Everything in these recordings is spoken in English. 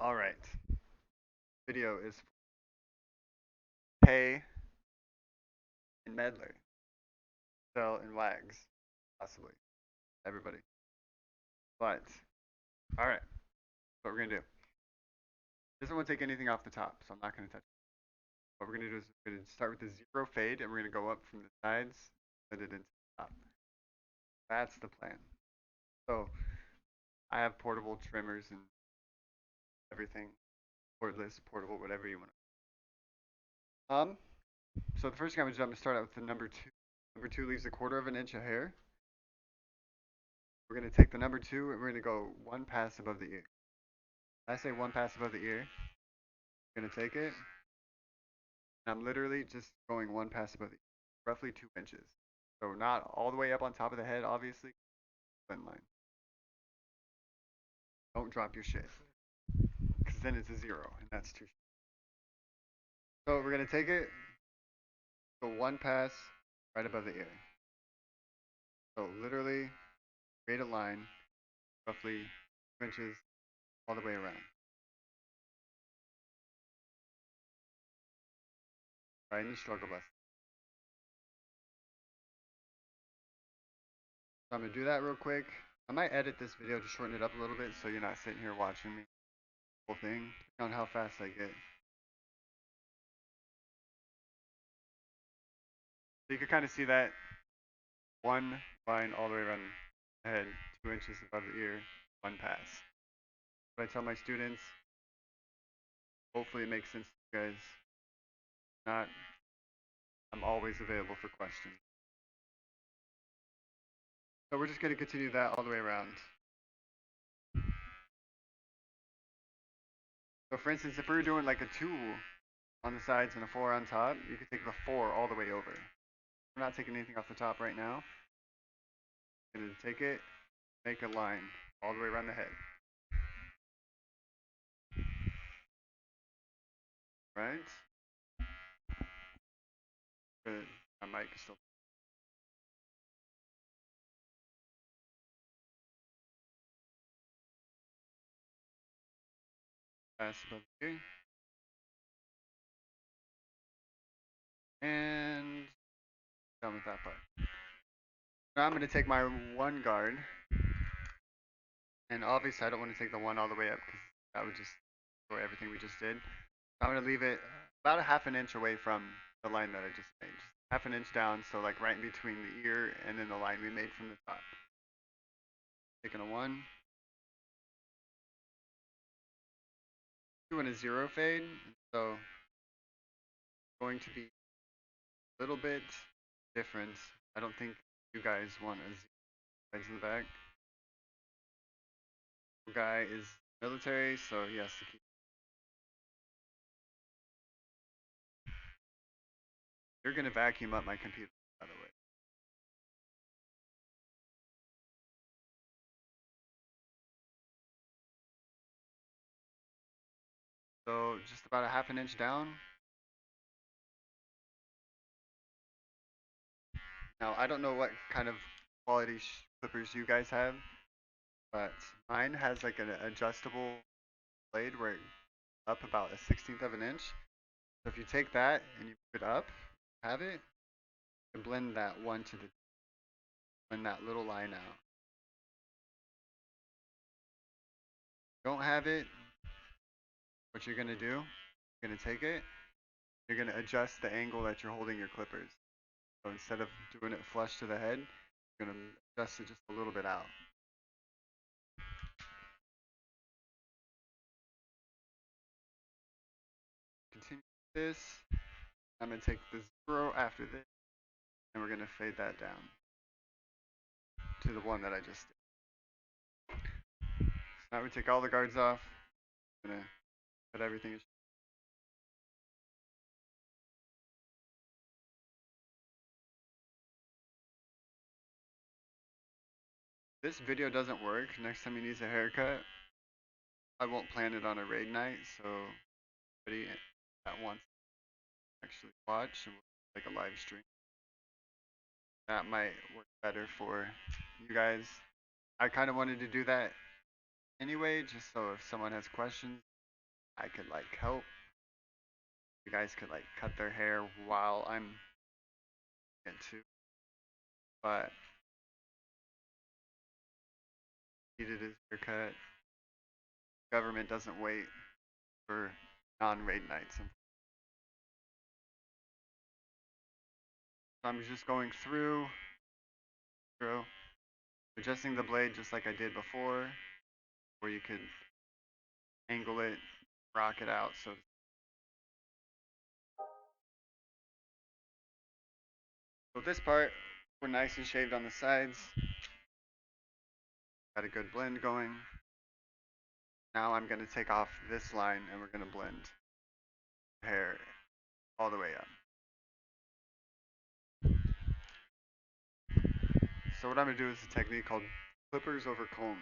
All right. Video is Pay and Medler, Cell and Wags, possibly everybody. But all right, what we're gonna do. Doesn't want to take anything off the top, so I'm not gonna touch it. What we're gonna do is we're gonna start with the zero fade, and we're gonna go up from the sides, let it into the top. That's the plan. So I have portable trimmers and everything, cordless, portable, whatever you want. So the first thing I'm gonna start out with the number two. Number two leaves a quarter of an inch of hair. We're gonna take the number two and we're gonna go one pass above the ear. I say one pass above the ear. I'm gonna take it. And I'm literally just going one pass above the ear, roughly 2 inches. So not all the way up on top of the head, obviously. Thin line. Don't drop your shit, because then it's a zero, and that's too. So we're gonna take it. Go one pass right above the ear. So literally create a line, roughly 2 inches all the way around. Right in the struggle bus. So I'm gonna do that real quick. I might edit this video to shorten it up a little bit so you're not sitting here watching me the whole thing on how fast I get. So you can kind of see that one line all the way around the head, 2 inches above the ear, one pass. What I tell my students, hopefully it makes sense to you guys. If not, I'm always available for questions. So we're just gonna continue that all the way around. So for instance, if we were doing like a 2 on the sides and a 4 on top, you could take the 4 all the way over. We're not taking anything off the top right now. I'm gonna take it, make a line all the way around the head. Right? Good. My mic is still. Pass above here. And done with that part. Now I'm going to take my one guard. And obviously I don't want to take the one all the way up because that would just destroy everything we just did. I'm going to leave it about a half an inch away from the line that I just made. Just half an inch down, so like right in between the ear and then the line we made from the top. Taking a one. Doing a zero fade. So going to be a little bit different. I don't think you guys want a zero fades in the back. The guy is military, so he has to keep. You're gonna vacuum up my computer, by the way. So just about a half an inch down. Now I don't know what kind of quality clippers you guys have, but mine has like an adjustable blade where it up about a 16th of an inch. So if you take that and you put it up, have it, and blend that one to the blend that little line out. Don't have it, what you're gonna do, you're gonna take it, you're gonna adjust the angle that you're holding your clippers. So instead of doing it flush to the head, you're gonna adjust it just a little bit out. Continue this. I'm gonna take the zero after this, and we're gonna fade that down to the one that I just did. So now we take all the guards off. I'm gonna put everything. This video doesn't work. Next time he needs a haircut, I won't plan it on a raid night, so anybody that wants to actually watch and like a live stream, that might work better for you guys. I kind of wanted to do that anyway, just so if someone has questions, I could like help. You guys could like cut their hair while I'm into, but needed his haircut. Government doesn't wait for non-raid nights. So I'm just going through, adjusting the blade just like I did before, where you could angle it, rock it out. So this part, we're nice and shaved on the sides. Got a good blend going. Now I'm going to take off this line and we're going to blend hair all the way up. So what I'm going to do is a technique called clippers over comb.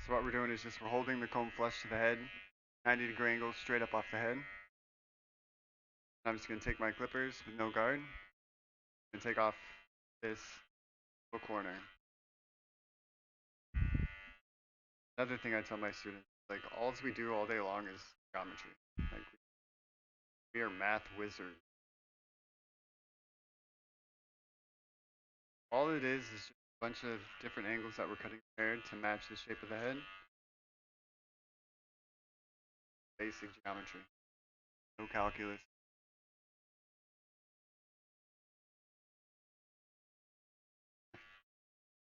So what we're doing is just we're holding the comb flush to the head, 90-degree angle straight up off the head. I'm just going to take my clippers with no guard and take off this little corner. Another thing I tell my students, like all we do all day long is geometry. Like we are math wizards. All it is just a bunch of different angles that we're cutting hair to match the shape of the head. Basic geometry. No calculus.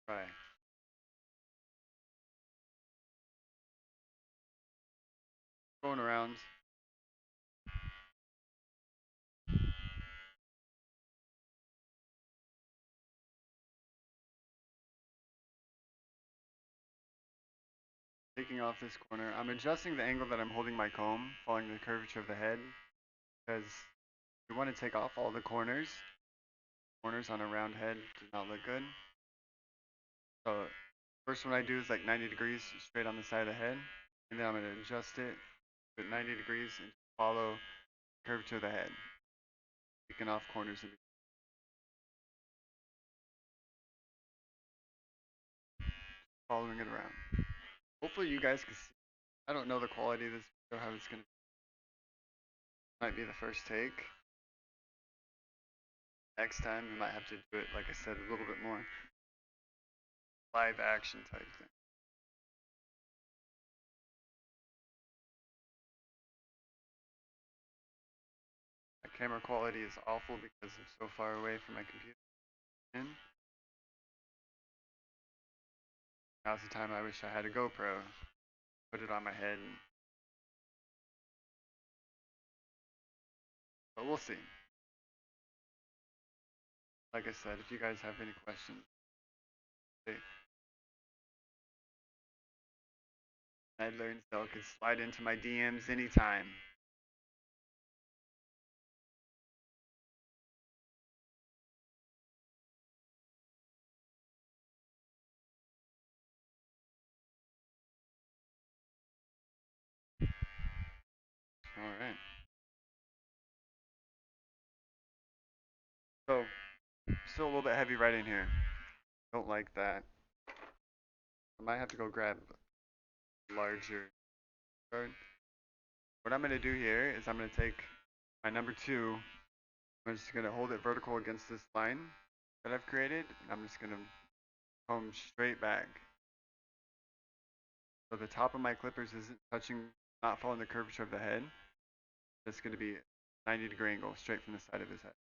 Right. Going around. Taking off this corner. I'm adjusting the angle that I'm holding my comb, following the curvature of the head, because we want to take off all the corners. Corners on a round head do not look good. So first one I do is like 90 degrees straight on the side of the head, and then I'm going to adjust it at 90 degrees and follow the curvature of the head, taking off corners and following it around. Hopefully you guys can see. I don't know the quality of this video, how it's going to might be the first take. Next time we might have to do it, like I said, a little bit more live action type thing. My camera quality is awful because I'm so far away from my computer. And now's the time I wish I had a GoPro. Put it on my head. But we'll see. Like I said, if you guys have any questions, Nedler and Cell could slide into my DMs anytime. Alright. So, still a little bit heavy right in here. Don't like that. I might have to go grab a larger card. What I'm going to do here is I'm going to take my number 2. I'm just going to hold it vertical against this line that I've created. And I'm just going to comb straight back. So the top of my clippers isn't touching, not following the curvature of the head. It's going to be 90-degree angle straight from the side of his head.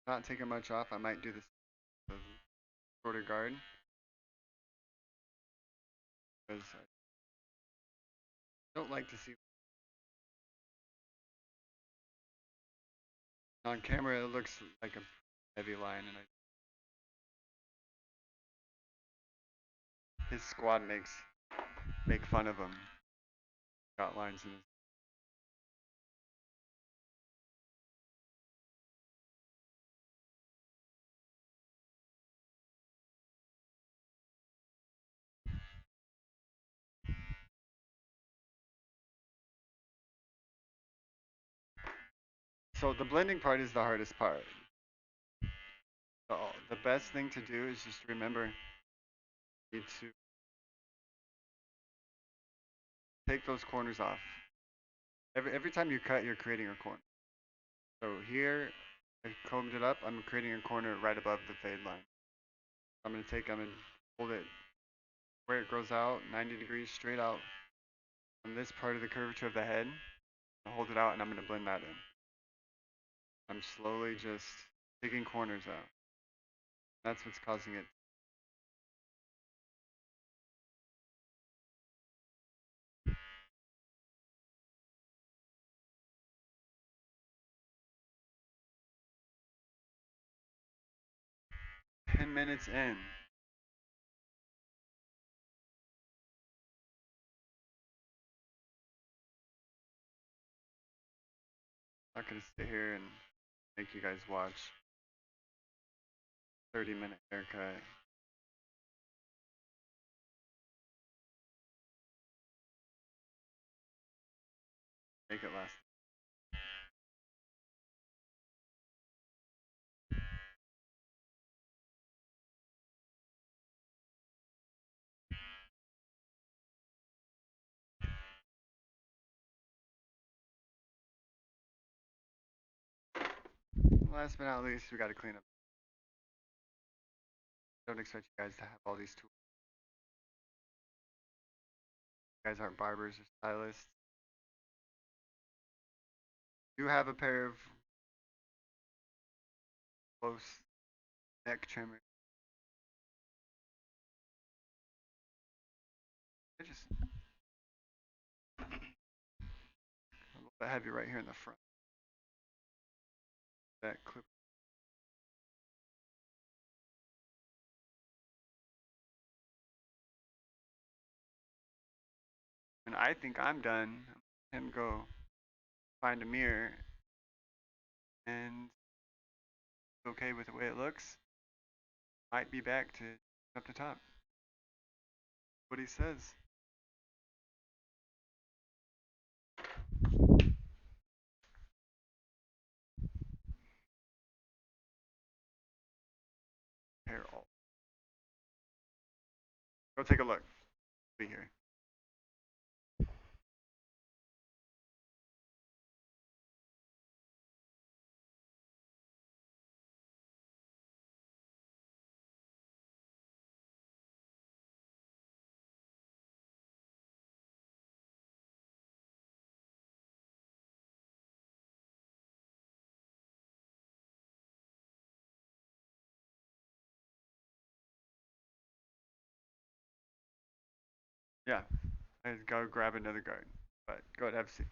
Not taking much off. I might do this with a shorter guard. Because I don't like to see. On camera, it looks like a heavy line, and his squad make fun of him. Got lines in his. So the blending part is the hardest part. So the best thing to do is just remember need to take those corners off. Every time you cut, you're creating a corner. So here, I combed it up. I'm creating a corner right above the fade line. I'm gonna hold it where it grows out, 90 degrees straight out on this part of the curvature of the head. I'll hold it out and I'm gonna blend that in. I'm slowly just taking corners out. That's what's causing it. $10 in. I'm not gonna sit here and make you guys watch 30-minute haircut. Make it last. Last but not least, we gotta clean up. Don't expect you guys to have all these tools. You guys aren't barbers or stylists. You have a pair of close neck trimmers. They're just a little bit heavy right here in the front. That clip. And I think I'm done. And go find a mirror and okay with the way it looks. Might be back to up the top. What he says. Hair all. Go take a look. Be here. Yeah. I just go grab another guard. But go ahead, have a seat.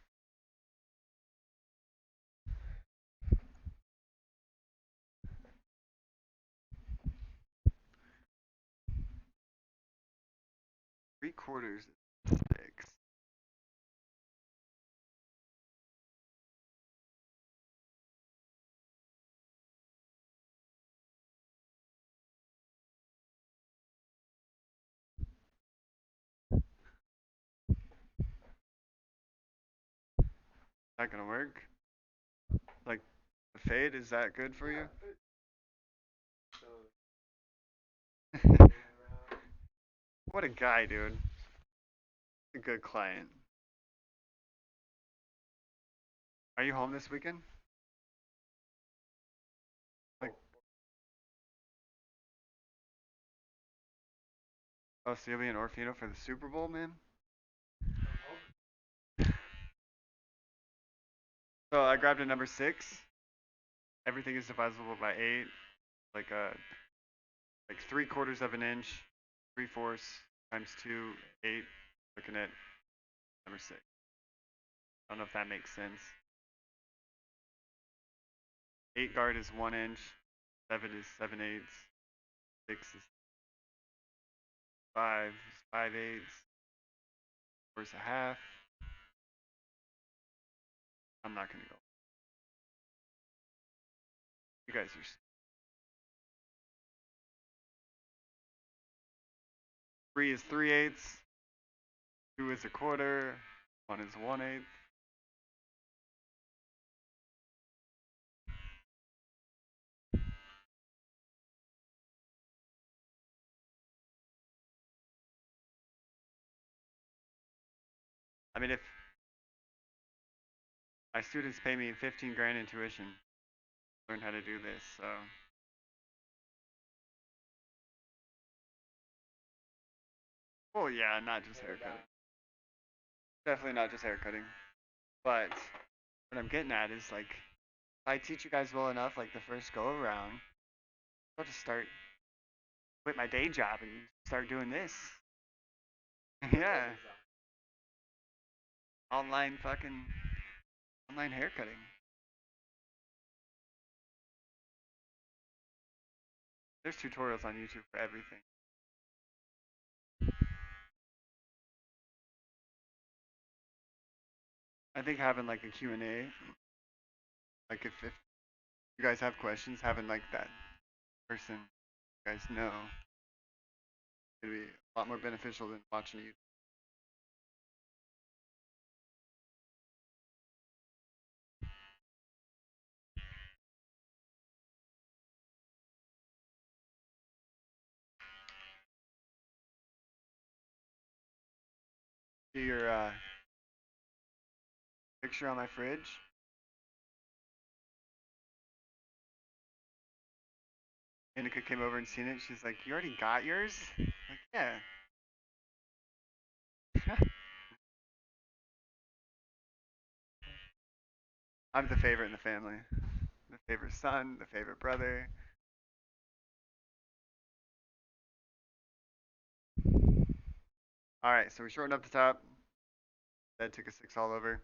3/4 6. Not gonna work. Like the fade, is that good for you? What a guy, dude. A good client. Are you home this weekend? Like, oh, so you'll be in Orfino for the Super Bowl, man? So I grabbed a number 6. Everything is divisible by 8. Like like 3/4 of an inch, 3/4 times 2, 8. Looking at number 6. I don't know if that makes sense. 8 guard is 1 inch. 7 is 7/8. 6 is 5 is 5/8. 4 is a half. I'm not gonna go. You guys are. 3 is 3/8. 2 is 1/4. 1 is 1/8. I mean, if my students pay me 15 grand in tuition to learn how to do this, so well, yeah, not just haircutting. Definitely not just haircutting. But what I'm getting at is like, if I teach you guys well enough, like the first go around, I'll just start quit my day job and start doing this. Yeah, online fucking online haircutting. There's tutorials on YouTube for everything. I think having like a Q&A, like if you guys have questions, having like that person you guys know, it'd be a lot more beneficial than watching you. See your picture on my fridge. Annika came over and seen it. She's like, "You already got yours?" Like, yeah. I'm the favorite in the family. The favorite son, the favorite brother. All right, so we shortened up the top. That took a 6 all over.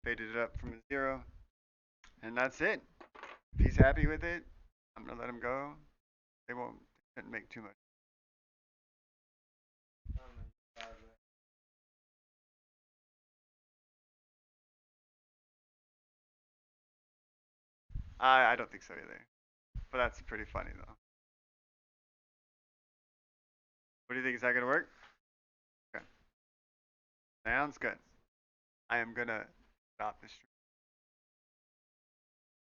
Faded it up from a 0. And that's it. If he's happy with it, I'm going to let him go. They won't they shouldn't make too much. I don't think so either. But that's pretty funny though. What do you think? Is that going to work? Okay. Sounds good. I am going to stop this stream.